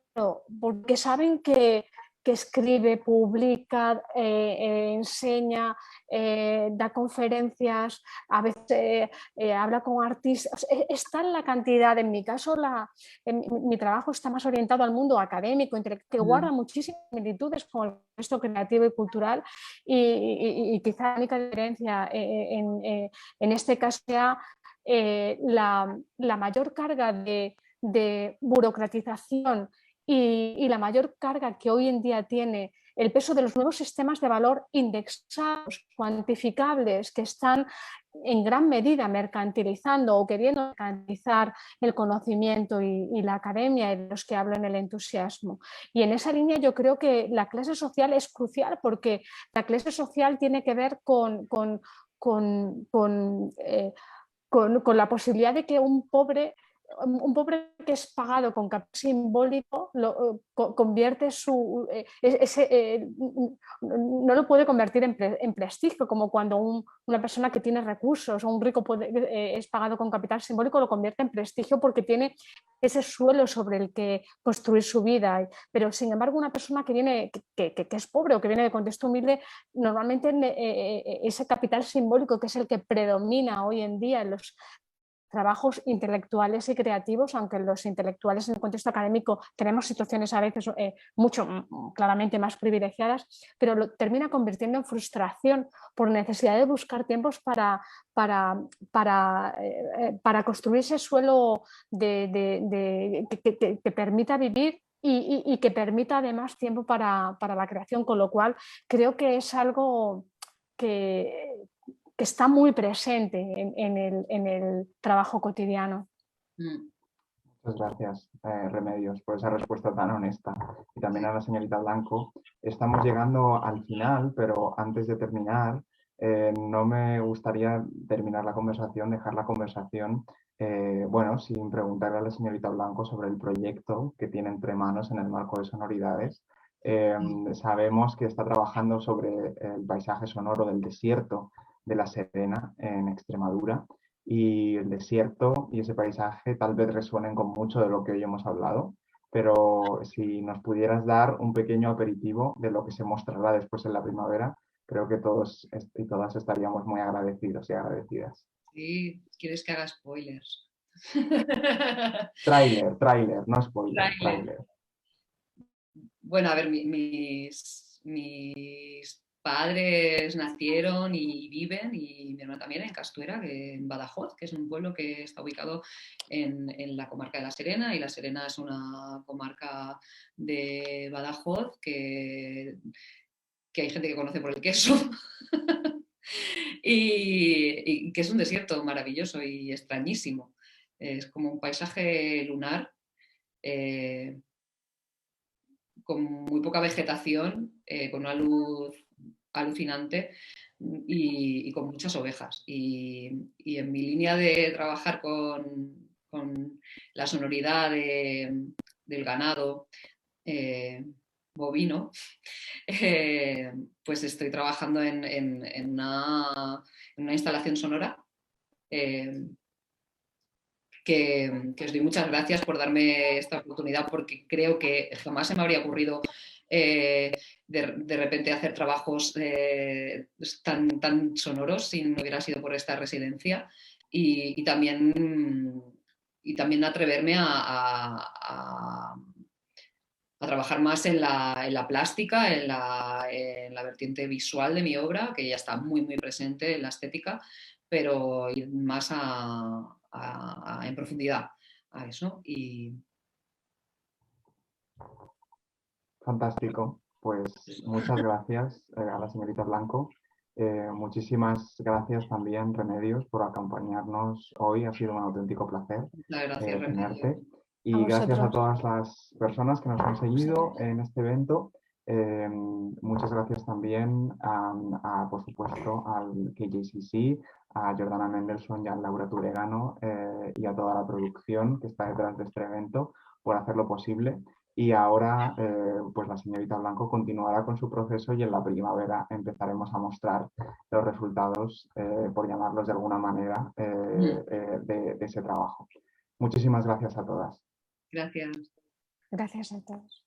porque saben que escribe, publica, enseña, da conferencias, a veces habla con artistas. Está en la cantidad, en mi caso mi trabajo está más orientado al mundo académico, que guarda muchísimas similitudes con el resto creativo y cultural, y quizá la única diferencia en este caso sea la mayor carga de burocratización y la mayor carga que hoy en día tiene el peso de los nuevos sistemas de valor indexados, cuantificables, que están en gran medida mercantilizando o queriendo mercantilizar el conocimiento y la academia, y de los que hablo en el entusiasmo. Y en esa línea yo creo que la clase social es crucial, porque la clase social tiene que ver con la posibilidad de que un pobre que es pagado con capital simbólico convierte no lo puede convertir en prestigio, como cuando una persona que tiene recursos o un rico es pagado con capital simbólico, lo convierte en prestigio porque tiene ese suelo sobre el que construir su vida. Pero sin embargo, una persona que es pobre o que viene de contexto humilde, normalmente ese capital simbólico, que es el que predomina hoy en día en los trabajos intelectuales y creativos, aunque los intelectuales en el contexto académico tenemos situaciones a veces claramente más privilegiadas, pero lo termina convirtiendo en frustración por necesidad de buscar tiempos para construir ese suelo que permita vivir y que permita además tiempo para la creación, con lo cual creo que es algo que está muy presente en el trabajo cotidiano. Muchas gracias, Remedios, por esa respuesta tan honesta. Y también a la señorita Blanco. Estamos llegando al final, pero antes de terminar, no me gustaría terminar la conversación, dejar la conversación, sin preguntarle a la señorita Blanco sobre el proyecto que tiene entre manos en el marco de Sonoridades. Sabemos que está trabajando sobre el paisaje sonoro del desierto de La Serena, en Extremadura, y el desierto y ese paisaje tal vez resuenen con mucho de lo que hoy hemos hablado, pero si nos pudieras dar un pequeño aperitivo de lo que se mostrará después en la primavera, creo que todos y todas estaríamos muy agradecidos y agradecidas. Sí, ¿quieres que haga spoilers? Tráiler, no spoiler, tráiler. Bueno, a ver, mis padres nacieron y viven, y mi hermana también, en Castuera, en Badajoz, que es un pueblo que está ubicado en la comarca de La Serena, y La Serena es una comarca de Badajoz que hay gente que conoce por el queso. y que es un desierto maravilloso y extrañísimo. Es como un paisaje lunar, con muy poca vegetación, con una luz alucinante y con muchas ovejas. Y en mi línea de trabajar con la sonoridad del ganado bovino, pues estoy trabajando en una instalación sonora que os doy muchas gracias por darme esta oportunidad, porque creo que jamás se me habría ocurrido de repente hacer trabajos tan sonoros si no hubiera sido por esta residencia, y también atreverme a trabajar más en la plástica, en la vertiente visual de mi obra, que ya está muy, muy presente en la estética, pero ir más en profundidad a eso. Fantástico. Pues muchas gracias a la señorita Blanco. Muchísimas gracias también, Remedios, por acompañarnos hoy. Ha sido un auténtico placer Muchas gracias, tenerte. Y gracias a vosotros. todas las personas que nos han seguido en este evento. Muchas gracias también por supuesto, al KJCC, a Jordana Mendelsohn y a Laura Turegano y a toda la producción que está detrás de este evento por hacerlo posible. Y ahora, pues la señorita Blanco continuará con su proceso y en la primavera empezaremos a mostrar los resultados, por llamarlos de alguna manera, de ese trabajo. Muchísimas gracias a todas. Gracias. Gracias a todos.